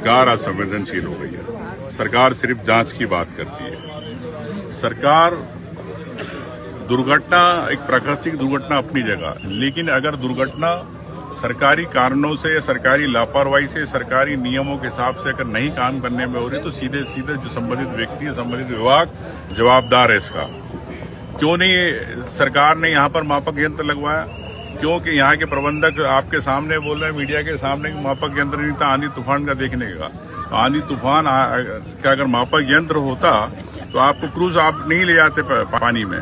सरकार असंवेदनशील हो गई है। सरकार सिर्फ जांच की बात करती है। सरकार दुर्घटना एक प्राकृतिक दुर्घटना अपनी जगह, लेकिन अगर दुर्घटना सरकारी कारणों से या सरकारी लापरवाही से, सरकारी नियमों के हिसाब से अगर नहीं काम करने में हो रही तो सीधे सीधे जो संबंधित व्यक्ति है, संबंधित विभाग जवाबदार है इसका। क्यों नहीं सरकार ने यहाँ पर मापक यंत्र लगवाया? क्योंकि यहाँ के प्रबंधक आपके सामने बोल रहे हैं, मीडिया के सामने, मापक यंत्र नहीं था आंधी तूफान का देखने का। आंधी तूफान का अगर मापक यंत्र होता तो आपको क्रूज आप नहीं ले जाते पानी में,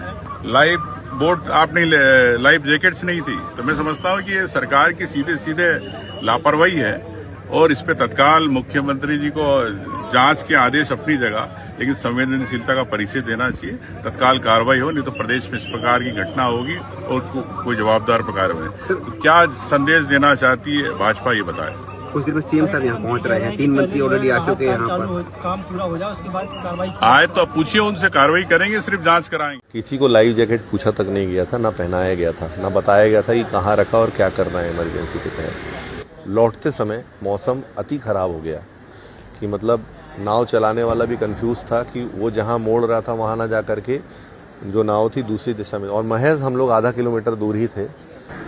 लाइफ बोट आप नहीं, लाइफ जैकेट्स नहीं थी। तो मैं समझता हूँ कि ये सरकार की सीधे सीधे लापरवाही है और इस पे तत्काल मुख्यमंत्री जी को जांच के आदेश अपनी जगह, लेकिन संवेदनशीलता का परिचय देना चाहिए। तत्काल कार्रवाई हो, नहीं तो प्रदेश में इस प्रकार की घटना होगी और कोई जवाबदार प्रकार में। तो क्या संदेश देना चाहती है भाजपा, ये बताए। कुछ देर में सीएम साहब यहाँ पहुँच रहे हैं, 3 मंत्री ऑलरेडी आ चुके हैं यहाँ पर। काम पूरा हो जाए उसके बाद कार्रवाई आए तो पूछिए उनसे, कार्रवाई करेंगे, सिर्फ जांच कराएंगे। किसी को लाइफ जैकेट पूछा तक नहीं गया था, ना पहनाया गया था, ना बताया गया था कि कहाँ रखा और क्या करना है इमरजेंसी के तहत। लौटते समय मौसम अति खराब हो गया कि मतलब नाव चलाने वाला भी कंफ्यूज था कि वो जहाँ मोड़ रहा था वहाँ ना जा करके जो नाव थी दूसरी दिशा में, और महज हम लोग आधा किलोमीटर दूर ही थे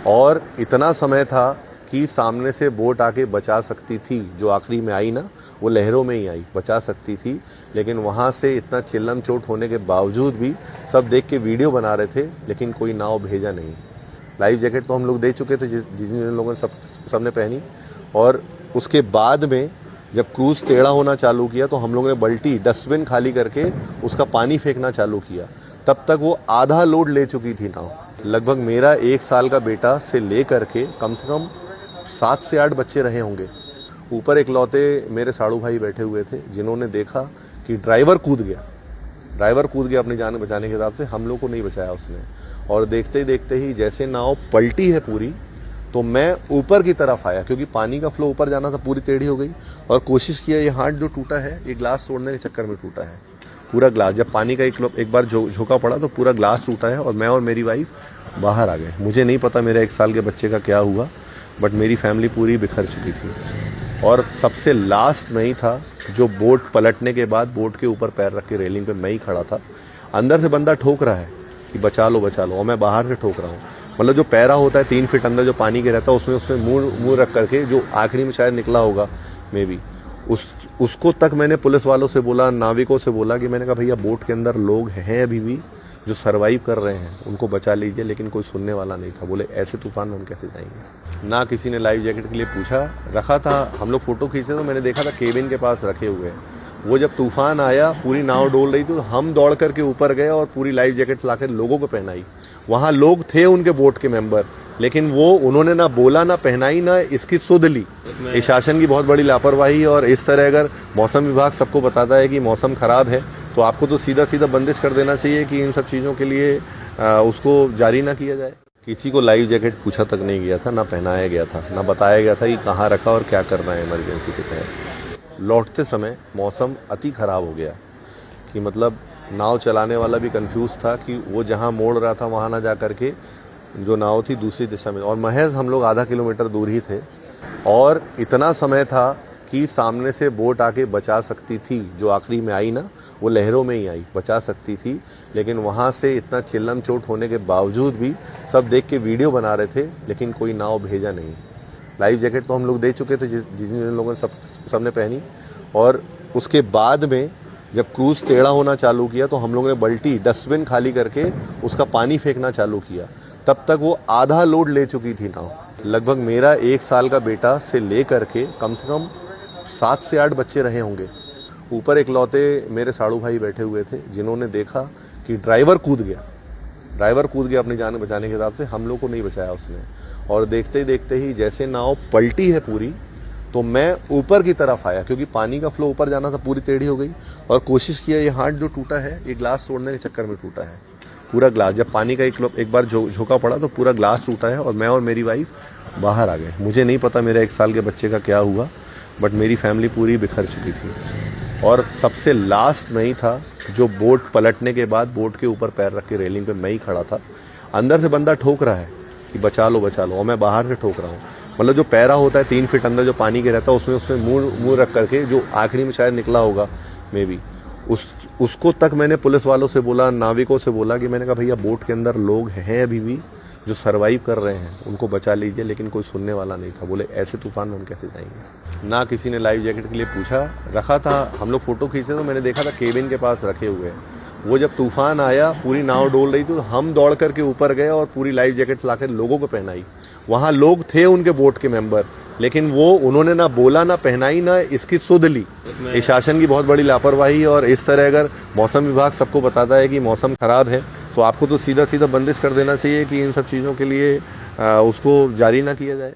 और इतना समय था कि सामने से बोट आके बचा सकती थी। जो आखिरी में आई ना, वो लहरों में ही आई, बचा सकती थी, लेकिन वहाँ से इतना चिल्लम चोट होने के बावजूद भी सब देख के वीडियो बना रहे थे, लेकिन कोई नाव भेजा नहीं। लाइफ जैकेट तो हम लोग दे चुके थे जिन लोगों ने सबने पहनी, और उसके बाद में जब क्रूज टेढ़ा होना चालू किया तो हम लोगों ने बल्टी डस्टबिन खाली करके उसका पानी फेंकना चालू किया। तब तक वो आधा लोड ले चुकी थी नाव। लगभग मेरा 1 साल का बेटा से ले करके कम से कम 7 से 8 बच्चे रहे होंगे। ऊपर इकलौते मेरे साड़ू भाई बैठे हुए थे जिन्होंने देखा कि ड्राइवर कूद गया अपनी जान बचाने के हिसाब से। हम लोग को नहीं बचाया उसने, और देखते ही जैसे नाव पलटी है पूरी, तो मैं ऊपर की तरफ आया क्योंकि पानी का फ्लो ऊपर जाना था, पूरी टेढ़ी हो गई, और कोशिश किया। ये हाथ जो टूटा है ये ग्लास तोड़ने के चक्कर में टूटा है, पूरा ग्लास। जब पानी का एक बार झोंका पड़ा तो पूरा ग्लास टूटा है और मैं और मेरी वाइफ बाहर आ गए। मुझे नहीं पता मेरे 1 साल के बच्चे का क्या हुआ, बट मेरी फैमिली पूरी बिखर चुकी थी। और सबसे लास्ट में ही था जो बोट पलटने के बाद बोट के ऊपर पैर रख के रेलिंग पे मैं ही खड़ा था। अंदर से बंदा ठोक रहा है कि बचा लो, और मैं बाहर से ठोक रहा हूँ। मतलब जो पैरा होता है 3 फीट अंदर जो पानी के रहता है, उसमें मुंह रख करके जो आखिरी में शायद निकला होगा मे बी, उसको तक मैंने पुलिस वालों से बोला, नाविकों से बोला कि मैंने कहा भैया बोट के अंदर लोग हैं अभी भी जो सरवाइव कर रहे हैं, उनको बचा लीजिए। लेकिन कोई सुनने वाला नहीं था। बोले ऐसे तूफान में हम कैसे जाएंगे। ना किसी ने लाइफ जैकेट के लिए पूछा। रखा था, हम लोग फोटो खींचे तो मैंने देखा था केबिन के पास रखे हुए हैं। वो जब तूफान आया, पूरी नाव डोल रही थी, तो हम दौड़ करके ऊपर गए और पूरी लाइफ जैकेट्स लाकर लोगों को पहनाई। वहाँ लोग थे उनके बोट के मेंबर, लेकिन वो उन्होंने ना बोला, ना पहनाई, ना इसकी सुध ली। इस शासन की बहुत बड़ी लापरवाही। और इस तरह अगर मौसम विभाग सबको बताता है कि मौसम खराब है, तो आपको तो सीधा बंदिश कर देना चाहिए कि इन सब चीज़ों के लिए उसको जारी ना किया जाए। किसी को लाइफ जैकेट पूछा तक नहीं गया था, ना पहनाया गया था, ना बताया गया था कि कहाँ रखा और क्या करना है इमरजेंसी के तहत। लौटते समय मौसम अति खराब हो गया कि मतलब नाव चलाने वाला भी कंफ्यूज था कि वो जहाँ मोड़ रहा था वहाँ ना जा करके जो नाव थी दूसरी दिशा में, और महज हम लोग आधा किलोमीटर दूर ही थे और इतना समय था कि सामने से बोट आके बचा सकती थी। जो आखिरी में आई ना, वो लहरों में ही आई, बचा सकती थी, लेकिन वहाँ से इतना चिल्लम चोट होने के बावजूद भी सब देख के वीडियो बना रहे थे, लेकिन कोई नाव भेजा नहीं। लाइफ जैकेट तो हम लोग दे चुके थे जिन लोगों ने सबने पहनी, और उसके बाद में जब क्रूज टेढ़ा होना चालू किया तो हम लोगों ने बल्टी डस्टबिन खाली करके उसका पानी फेंकना चालू किया। तब तक वो आधा लोड ले चुकी थी नाव। लगभग मेरा 1 साल का बेटा से ले करके कम से कम 7 से 8 बच्चे रहे होंगे। ऊपर इकलौते मेरे साड़ू भाई बैठे हुए थे जिन्होंने देखा कि ड्राइवर कूद गया अपनी जान बचाने के हिसाब से। हम लोग को नहीं बचाया उसने, और देखते ही जैसे नाव पलटी है पूरी, तो मैं ऊपर की तरफ आया क्योंकि पानी का फ्लो ऊपर जाना था, पूरी टेढ़ी हो गई, और कोशिश किया। ये हाथ जो टूटा है ये ग्लास तोड़ने के चक्कर में टूटा है, पूरा ग्लास। जब पानी का एक बार झोंका पड़ा तो पूरा ग्लास टूटा है और मैं और मेरी वाइफ बाहर आ गए। मुझे नहीं पता मेरे 1 साल के बच्चे का क्या हुआ, बट मेरी फैमिली पूरी बिखर चुकी थी। और सबसे लास्ट में ही था जो बोट पलटने के बाद बोट के ऊपर पैर रख के रेलिंग पे मैं ही खड़ा था। अंदर से बंदा ठोक रहा है कि बचा लो, और मैं बाहर से ठोक रहा हूँ। मतलब जो पैरा होता है 3 फीट अंदर जो पानी के रहता है उसमें मुंह रख करके जो आखिरी में शायद निकला होगा मे बी, उसको तक मैंने पुलिस वालों से बोला, नाविकों से बोला कि मैंने कहा भैया बोट के अंदर लोग हैं अभी भी जो सरवाइव कर रहे हैं, उनको बचा लीजिए, लेकिन कोई सुनने वाला नहीं था। बोले ऐसे तूफान में हम कैसे जाएंगे। ना किसी ने लाइफ जैकेट के लिए पूछा, रखा था, हम लोग फोटो खींचे तो मैंने देखा था केबिन के पास रखे हुए हैं। वो जब तूफान आया पूरी नाव डोल रही थी तो हम दौड़ करके ऊपर गए और पूरी लाइफ जैकेट्स लाकर लोगों को पहनाई। वहाँ लोग थे उनके बोट के मेंबर, लेकिन वो उन्होंने ना बोला, ना पहनाई, ना इसकी सुध ली। ये शासन की बहुत बड़ी लापरवाही। और इस तरह अगर मौसम विभाग सबको बताता है कि मौसम खराब है तो आपको तो सीधा सीधा बंदिश कर देना चाहिए कि इन सब चीज़ों के लिए उसको जारी ना किया जाए।